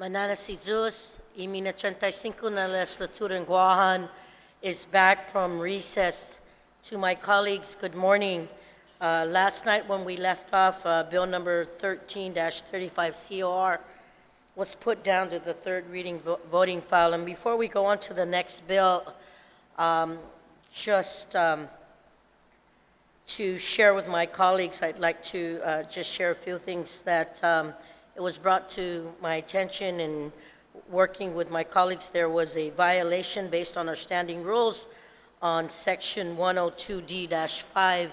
Mananasizus, Imina 35 na legislature in Guam is back from recess. To my colleagues, good morning. Last night when we left off, bill number 13-35 COR was put down to the third reading voting file. And before we go on to the next bill, to share with my colleagues, I'd like to just share a few things that it was brought to my attention in working with my colleagues. There was a violation based on our standing rules on section 102D-5.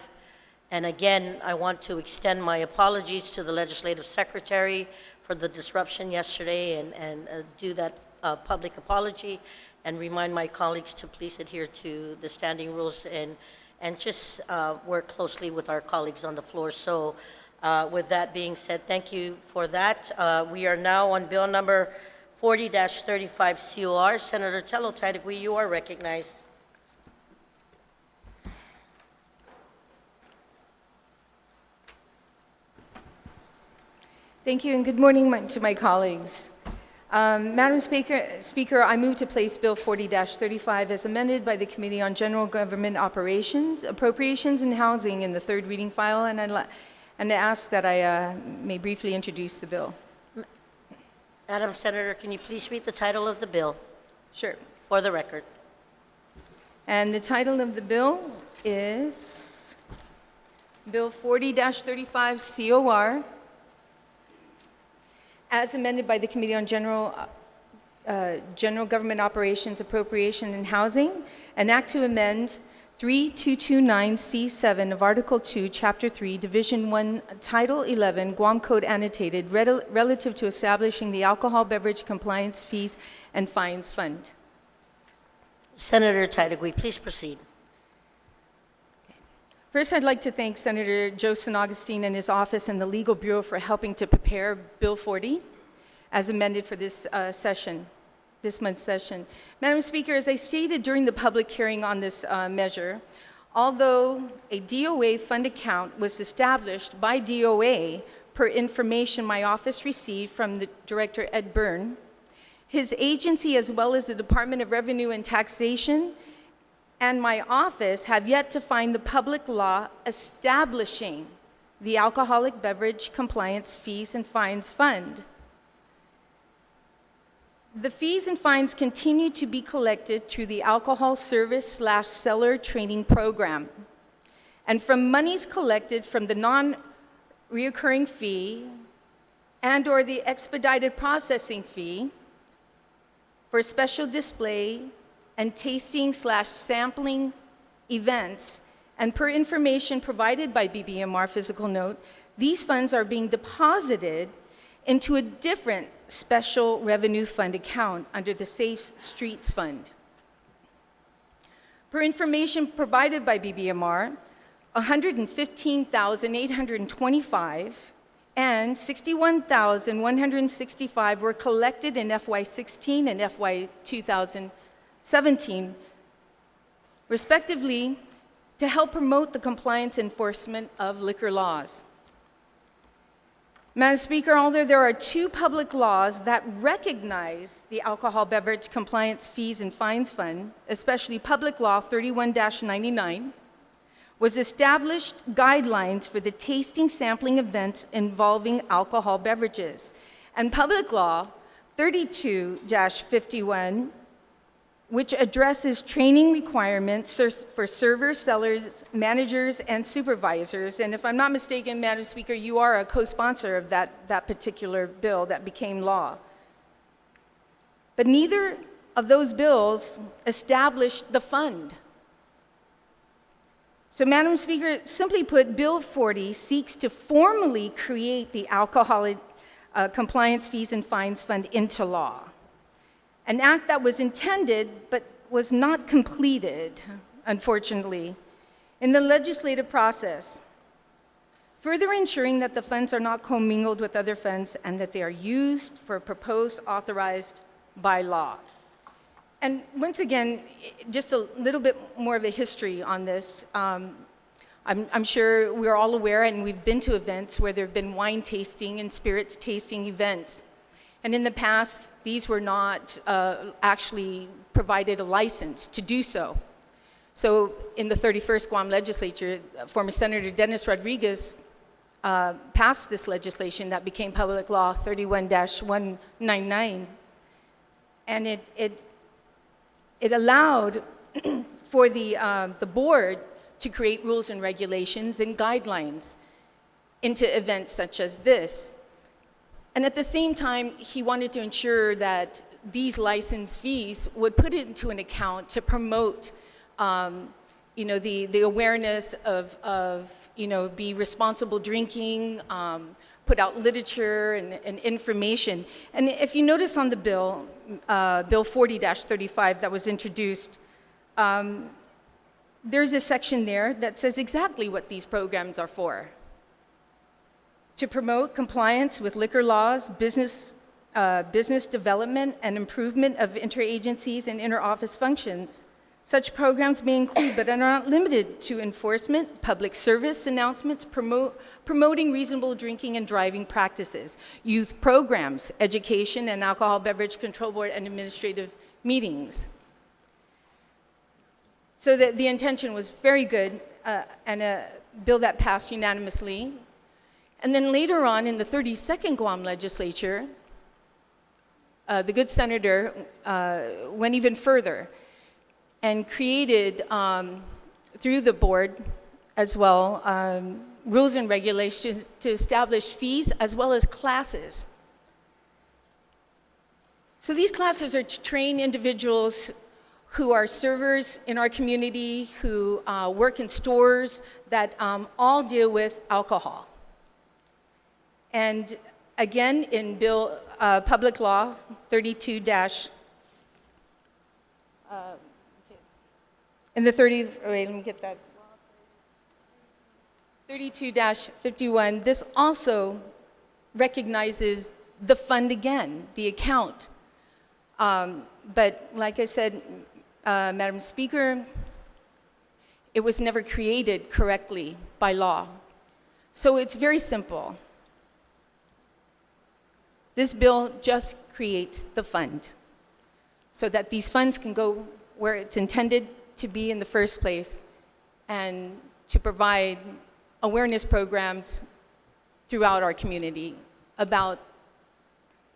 And again, I want to extend my apologies to the legislative secretary for the disruption yesterday and do that public apology and remind my colleagues to please adhere to the standing rules and just work closely with our colleagues on the floor. So with that being said, thank you for that. We are now on bill number 40-35 COR. Senator Tello Taitagui, you are recognized. Thank you, and good morning to my colleagues. Madam Speaker, I move to place Bill 40-35 as amended by the Committee on General Government Operations, Appropriations, and Housing in the third reading file, and I ask that I may briefly introduce the bill. Madam Senator, can you please read the title of the bill? Sure. For the record. And the title of the bill is Bill 40-35 COR, as amended by the Committee on General Government Operations, Appropriation, and Housing, an act to amend 3229C7 of Article 2, Chapter 3, Division 1, Title 11, Guam Code Annotated, relative to establishing the Alcohol Beverage Compliance Fees and Fines Fund. Senator Taitagui, please proceed. First, I'd like to thank Senator Joe San Augustine and his office and the Legal Bureau for helping to prepare Bill 40 as amended for this this month's session. Madam Speaker, as I stated during the public hearing on this measure, although a DOA fund account was established by DOA per information my office received from the Director Ed Byrne, his agency as well as the Department of Revenue and Taxation and my office have yet to find the public law establishing the Alcoholic Beverage Compliance Fees and Fines Fund. The fees and fines continue to be collected through the Alcohol Service/Seller Training Program and from monies collected from the non-reoccurring fee and/or the expedited processing fee for special display and tasting/sampling events, and per information provided by BBMR Physical Note, these funds are being deposited into a different special revenue fund account under the Safe Streets Fund. Per information provided by BBMR, $115,825 and $61,165 were collected in FY16 and FY 2017, respectively, to help promote the compliance enforcement of liquor laws. Madam Speaker, although there are two public laws that recognize the Alcohol Beverage Compliance Fees and Fines Fund, especially Public Law 31-99, was established guidelines for the tasting sampling events involving alcohol beverages, and Public Law 32-51, which addresses training requirements for servers, sellers, managers, and supervisors. And if I'm not mistaken, Madam Speaker, you are a co-sponsor of that particular bill that became law. But neither of those bills established the fund. So, Madam Speaker, simply put, Bill 40 seeks to formally create the Alcoholic Compliance Fees and Fines Fund into law. An act that was intended but was not completed, unfortunately, in the legislative process, further ensuring that the funds are not commingled with other funds and that they are used for purpose authorized by law. And once again, just a little bit more of a history on this. I'm sure we're all aware, and we've been to events where there have been wine tasting and spirits tasting events. And in the past, these were not actually provided a license to do so. So in the 31st Guam Legislature, former Senator Dennis Rodriguez passed this legislation that became Public Law 31-199. And it allowed for the board to create rules and regulations and guidelines into events such as this. And at the same time, he wanted to ensure that these license fees would put it into an account to promote the awareness of be responsible drinking, put out literature and information. And if you notice on the bill, Bill 40-35 that was introduced, there's a section there that says exactly what these programs are for. To promote compliance with liquor laws, business development, and improvement of interagencies and inter-office functions. Such programs may include, but are not limited to, enforcement, public service announcements, promoting reasonable drinking and driving practices, youth programs, education, and alcohol beverage control board and administrative meetings. So the intention was very good, and a bill that passed unanimously. And then later on in the 32nd Guam Legislature, the good senator went even further and created, through the board as well, rules and regulations to establish fees as well as classes. So these classes are to train individuals who are servers in our community, who work in stores that all deal with alcohol. And again, in Bill Public Law 32 in the 32-51, this also recognizes the fund again, the account. But like I said, Madam Speaker, it was never created correctly by law. So it's very simple. This bill just creates the fund so that these funds can go where it's intended to be in the first place, and to provide awareness programs throughout our community about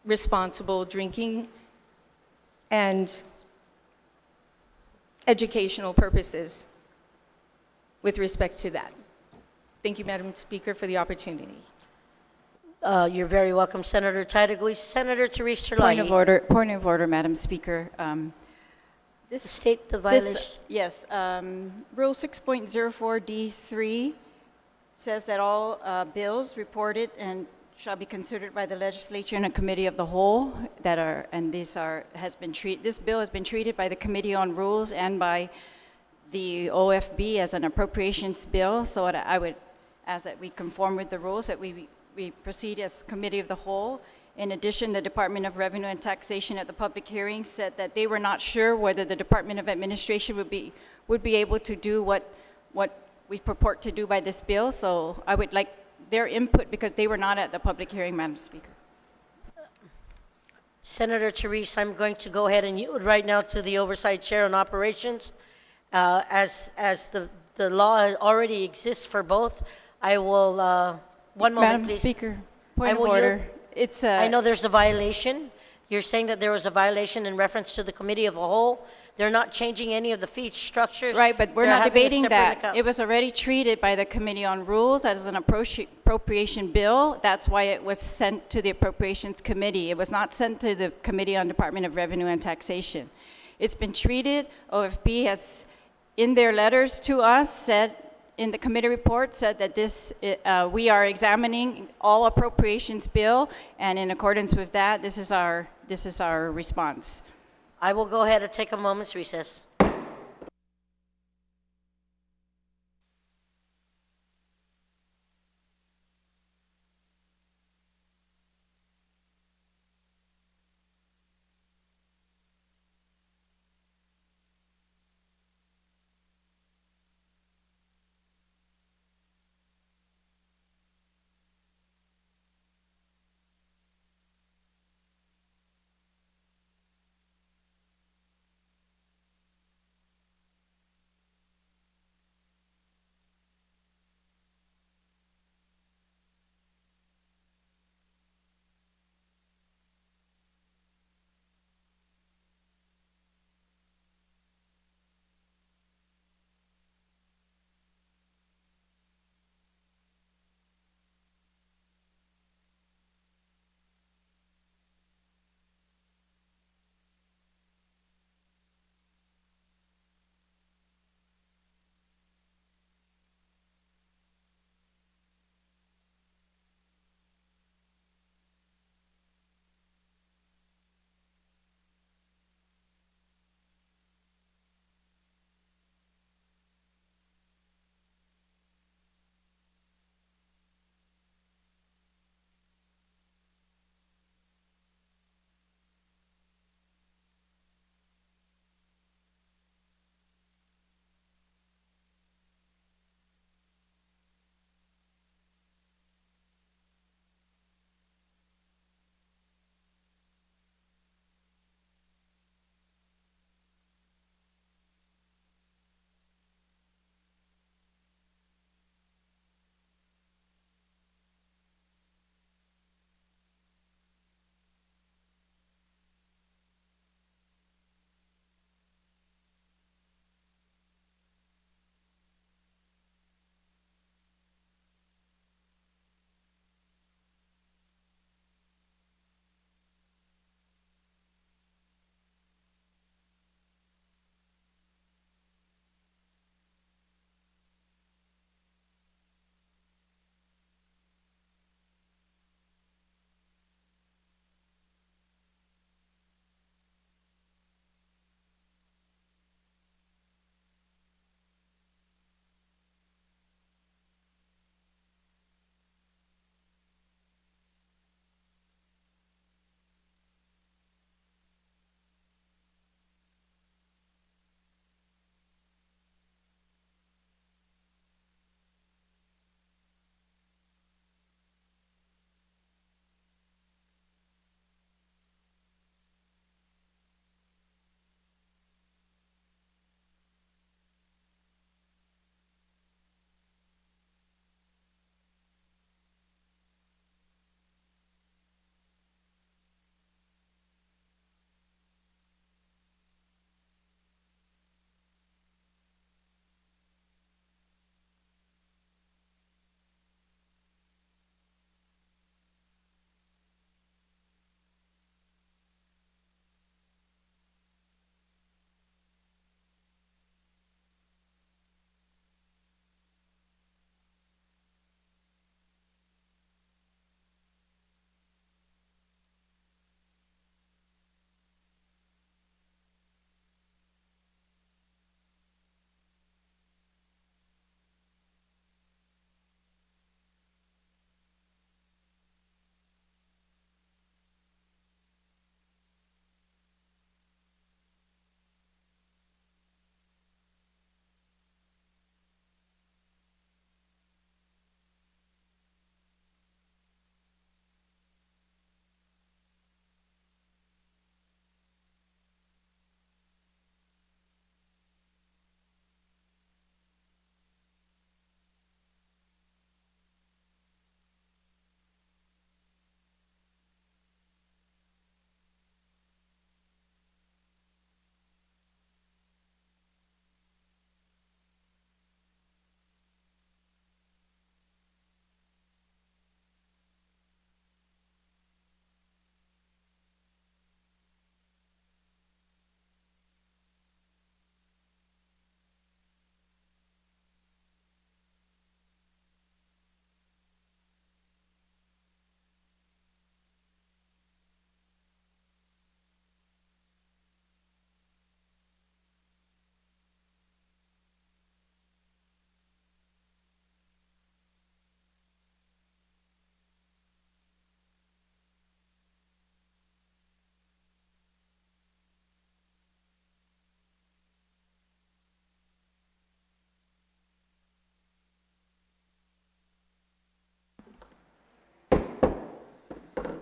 responsible drinking and educational purposes with respect to that. Thank you, Madam Speaker, for the opportunity. You're very welcome, Senator Taitagui. Senator Therese Point of Terlahi. order, Madam Speaker. State the violation. Yes, Rule 6.04D3 says that all bills reported and shall be considered by the legislature in a committee of the whole this bill has been treated by the Committee on Rules and by the OFB as an appropriations bill. So I would ask that we conform with the rules, that we proceed as committee of the whole. In addition, the Department of Revenue and Taxation at the public hearing said that they were not sure whether the Department of Administration would be able to do what we purport to do by this bill. So I would like their input because they were not at the public hearing, Madam Speaker. Senator Therese, I'm going to go ahead and yield right now to the Oversight Chair on Operations. As the law already exists for both, I will, one moment, Madam please. Speaker, point of will order. yield. It's I know there's a violation. You're saying that there was a violation in reference to the committee of a whole. They're not changing any of the fee structures. Right, but we're They're not having a debating separate that. account. It was already treated by the Committee on Rules as an appropriation bill. That's why it was sent to the Appropriations Committee. It was not sent to the Committee on Department of Revenue and Taxation. It's been treated. OFB has, in their letters to us, said, in the committee report, said that we are examining all appropriations bill, and in accordance with that, this is our response. I will go ahead and take a moment's recess.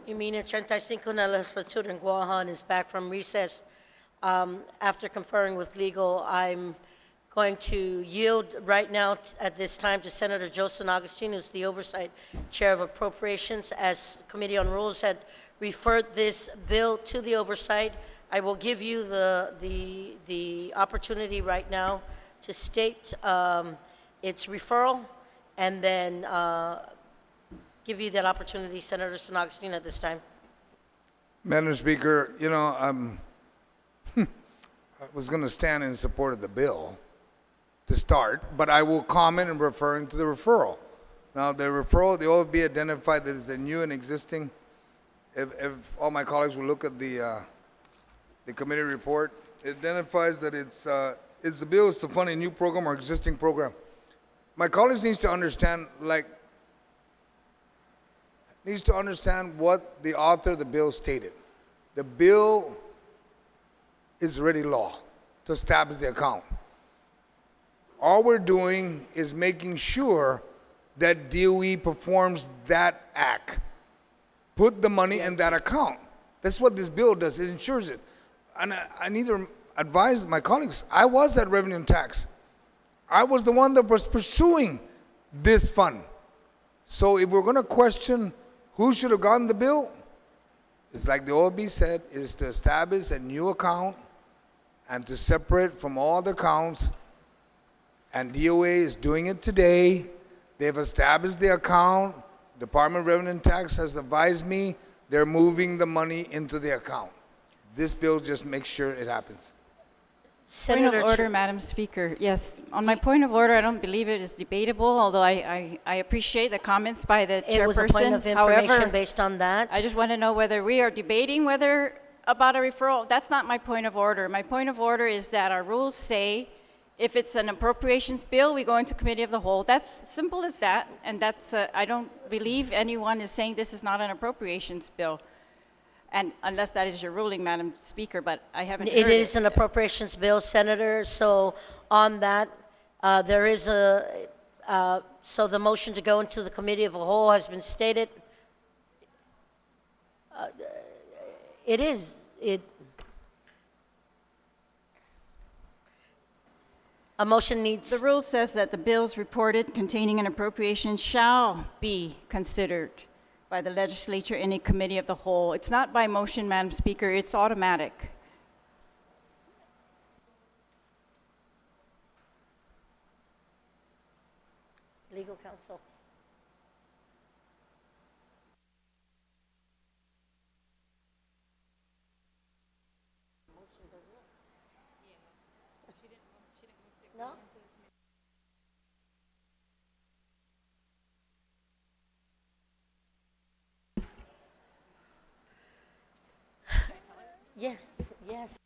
You mean el 35 en la legislatura in Guam is back from recess. After conferring with legal, I'm going to yield right now at this time to Senator Joseph Augustine, who's the Oversight Chair of Appropriations. As Committee on Rules had referred this bill to the Oversight, I will give you the opportunity right now to state its referral, and then give you that opportunity, Senator San Augustine, at this time. Madam Speaker, I was going to stand in support of the bill to start, but I will comment in referring to the referral. Now, the referral, the OFB identified that it's a new and existing. If all my colleagues will look at the committee report, it identifies that it's the bill is to fund a new program or existing program. My colleagues needs to understand what the author of the bill stated. The bill is already law to establish the account. All we're doing is making sure that DOE performs that act. Put the money in that account. That's what this bill does. It ensures it. And I need to advise my colleagues, I was at Revenue and Tax. I was the one that was pursuing this fund. So if we're going to question who should have gotten the bill, it's like the OLB said, it is to establish a new account and to separate from all the accounts. And DOA is doing it today. They've established the account. Department of Revenue and Tax has advised me they're moving the money into the account. This bill just makes sure it happens. Point of Senator order, Madam Speaker. Yes, on my point of order, I don't believe it is debatable, although I appreciate the comments by the chairperson. It was a point of information However, based on that. I just want to know whether we are debating whether about a referral. That's not my point of order. My point of order is that our rules say if it's an appropriations bill, we go into committee of the whole. That's simple as that, and that's I don't believe anyone is saying this is not an appropriations bill. And unless that is your ruling, Madam Speaker, but I haven't heard It is an appropriations bill, Senator, so on that, there is so the motion to go into the committee of the whole has been stated. A motion needs. The rule says that the bills reported containing an appropriation shall be considered by the legislature in a committee of the whole. It's not by motion, Madam Speaker, it's automatic. Legal counsel. No? Yes, yes.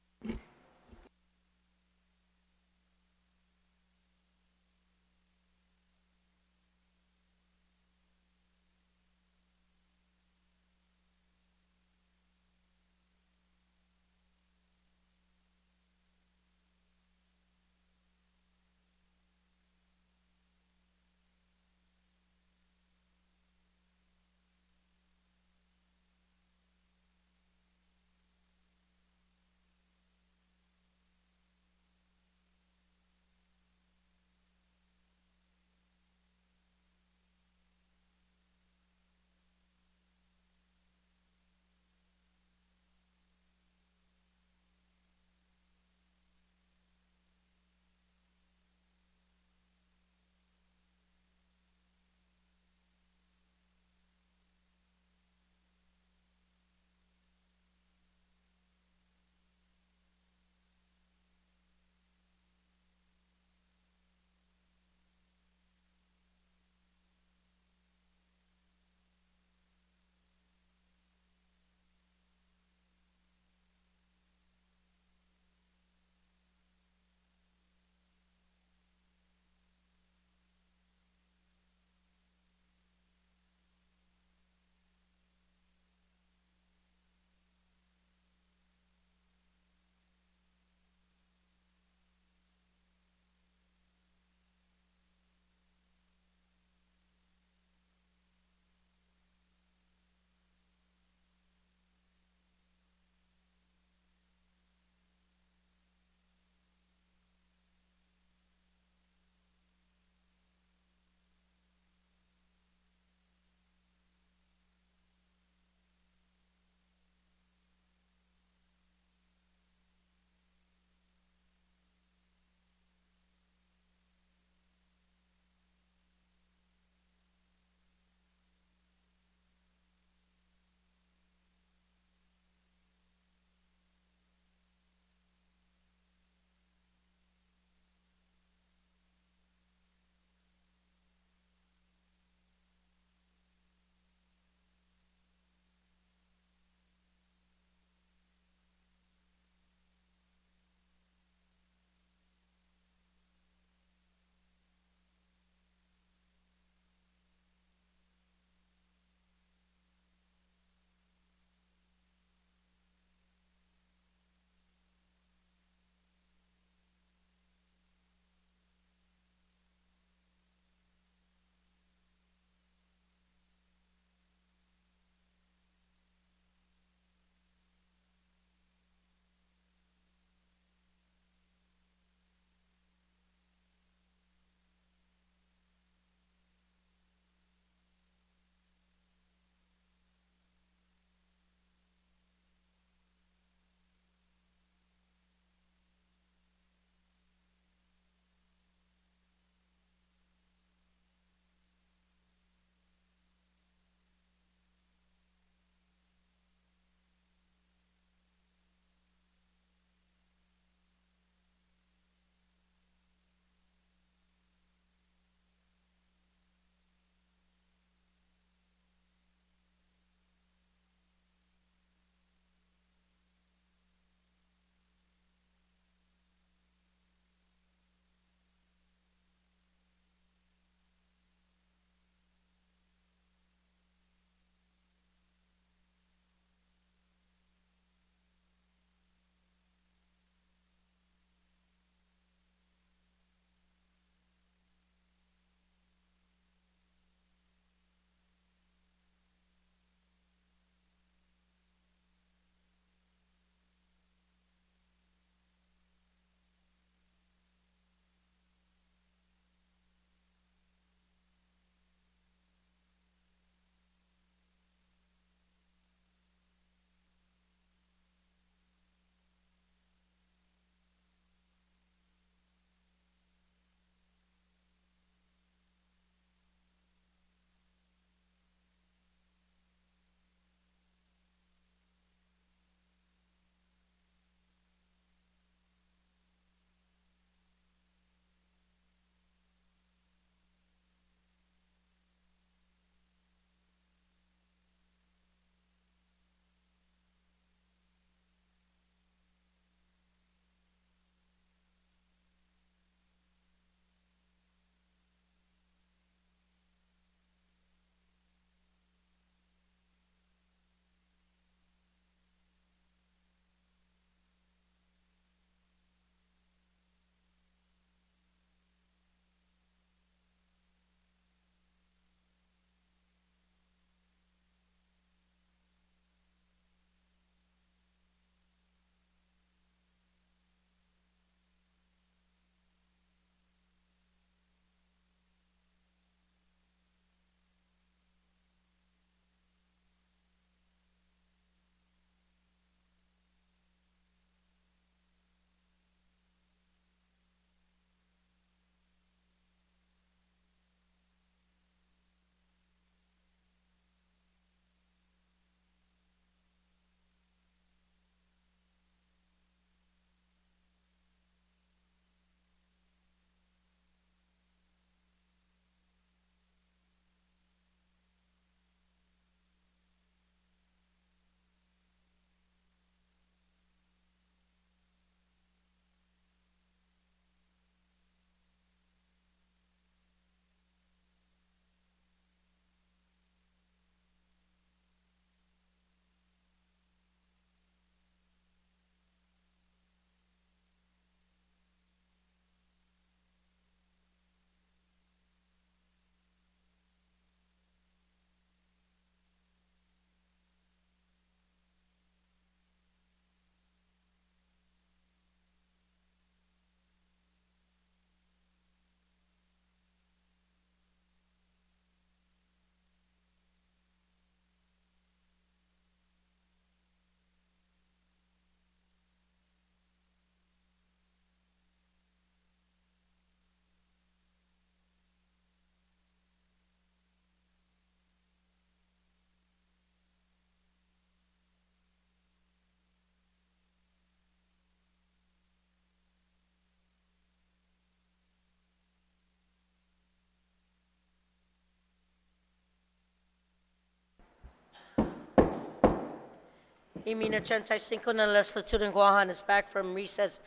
Y mina 35 na legislature in Guam is back from recess.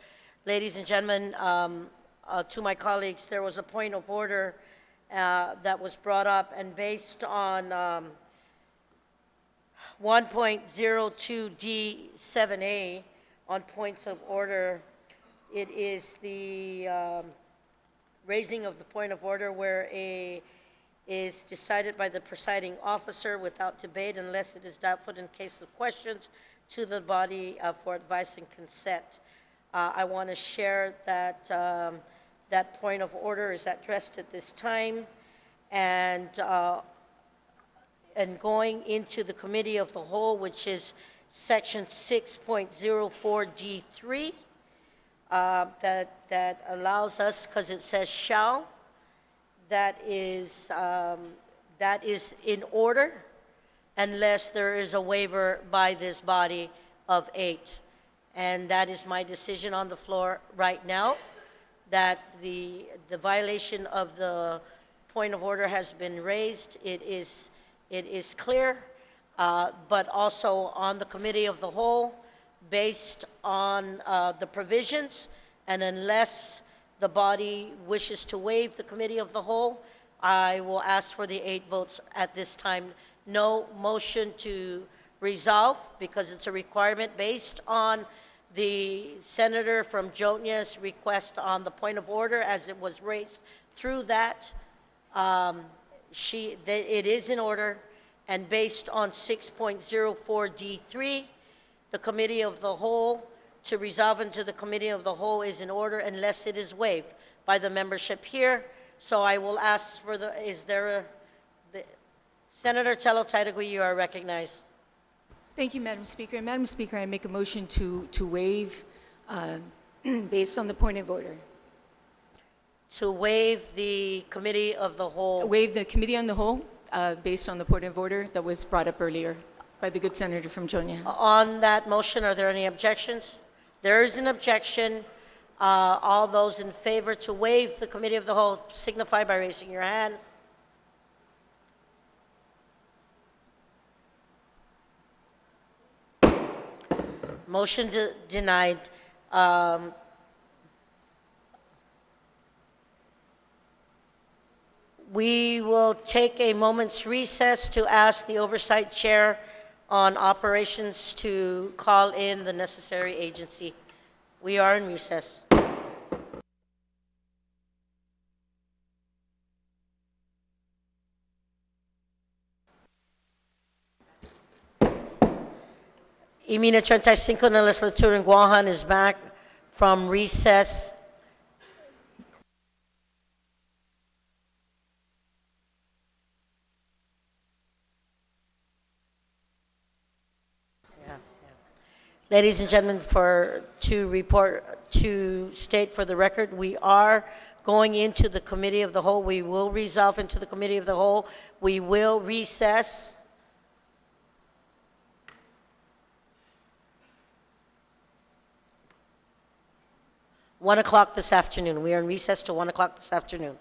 Ladies and gentlemen, to my colleagues, there was a point of order that was brought up, and based on 1.02D7A on points of order, it is the raising of the point of order where a is decided by the presiding officer without debate unless it is doubtful in case of questions to the body for advice and consent. I want to share that that point of order is addressed at this time, and going into the committee of the whole, which is section 6.04D3, that allows us, because it says shall, that is in order unless there is a waiver by this body of 8. And that is my decision on the floor right now, that the violation of the point of order has been raised. It is clear, but also on the committee of the whole, based on the provisions, and unless the body wishes to waive the committee of the whole, I will ask for the 8 votes at this time. No motion to resolve, because it's a requirement based on the senator from Jotnia's request on the point of order as it was raised through that. It is in order, and based on 6.04D3, the committee of the whole, to resolve into the committee of the whole is in order unless it is waived by the membership here. So I will ask for Senator Tello Taitagui, you are recognized. Thank you, Madam Speaker. And Madam Speaker, I make a motion to waive based on the point of order. To waive the committee of the whole. Waive the committee on the whole based on the point of order that was brought up earlier by the good senator from Jonia. On that motion, are there any objections? There is an objection. All those in favor to waive the committee of the whole signify by raising your hand. Motion denied. We will take a moment's recess to ask the oversight chair on operations to call in the necessary agency. We are in recess. Y mina 35 na legislature in Guam is back from recess. Ladies and gentlemen, to state for the record, we are going into the committee of the whole. We will resolve into the committee of the whole. We will recess. (1 o'clock this afternoon. We are in recess till 1 o'clock this afternoon.